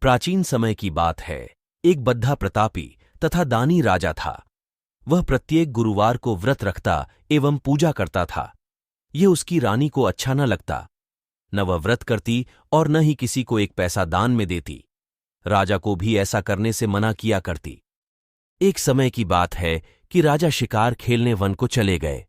प्राचीन समय की बात है। एक बद्धा प्रतापी तथा दानी राजा था। वह प्रत्येक गुरुवार को व्रत रखता एवं पूजा करता था। यह उसकी रानी को अच्छा न लगता। न वह व्रत करती और न ही किसी को एक पैसा दान में देती। राजा को भी ऐसा करने से मना किया करती। एक समय की बात है कि राजा शिकार खेलने वन को चले गए।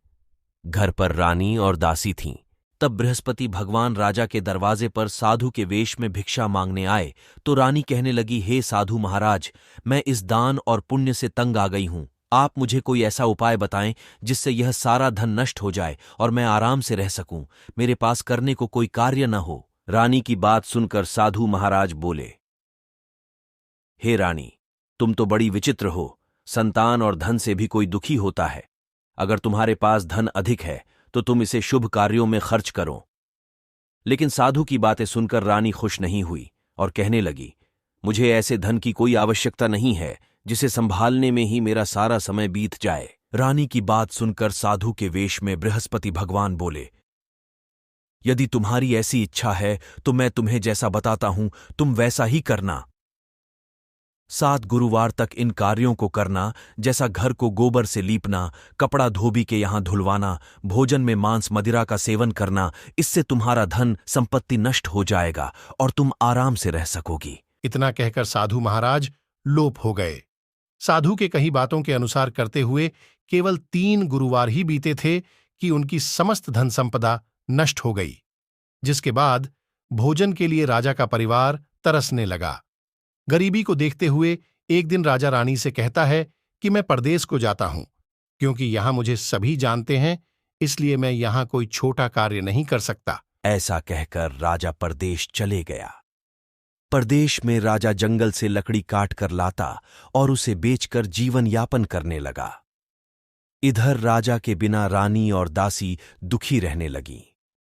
घर पर रानी और दासी थीं। तब बृहस्पति भगवान राजा के दरवाजे पर साधु के वेश में भिक्षा मांगने आए तो रानी कहने लगी, हे साधु महाराज, मैं इस दान और पुण्य से तंग आ गई हूं। आप मुझे कोई ऐसा उपाय बताएं जिससे यह सारा धन नष्ट हो जाए और मैं आराम से रह सकूं। मेरे पास करने को कोई कार्य न हो। रानी की बात सुनकर साधु महाराज बोले, हे रानी, तुम तो बड़ी विचित्र हो। संतान और धन से भी कोई दुखी होता है। अगर तुम्हारे पास धन अधिक है तो तुम इसे शुभ कार्यों में खर्च करो। लेकिन साधु की बातें सुनकर रानी खुश नहीं हुई और कहने लगी, मुझे ऐसे धन की कोई आवश्यकता नहीं है जिसे संभालने में ही मेरा सारा समय बीत जाए। रानी की बात सुनकर साधु के वेश में बृहस्पति भगवान बोले, यदि तुम्हारी ऐसी इच्छा है तो मैं तुम्हें जैसा बताता हूं तुम वैसा ही करना। 7 गुरुवार तक इन कार्यों को करना, जैसा घर को गोबर से लीपना, कपड़ा धोबी के यहां धुलवाना, भोजन में मांस मदिरा का सेवन करना। इससे तुम्हारा धन संपत्ति नष्ट हो जाएगा और तुम आराम से रह सकोगी। इतना कहकर साधु महाराज लोप हो गए। साधु के कही बातों के अनुसार करते हुए केवल 3 गुरुवार ही बीते थे कि उनकी समस्त धन संपदा नष्ट हो गई। जिसके बाद भोजन के लिए राजा का परिवार तरसने लगा। गरीबी को देखते हुए एक दिन राजा रानी से कहता है कि मैं परदेश को जाता हूं, क्योंकि यहां मुझे सभी जानते हैं, इसलिए मैं यहां कोई छोटा कार्य नहीं कर सकता। ऐसा कहकर राजा परदेश चले गया। परदेश में राजा जंगल से लकड़ी काट कर लाता और उसे बेचकर जीवन यापन करने लगा। इधर राजा के बिना रानी और दासी दुखी रहने लगीं।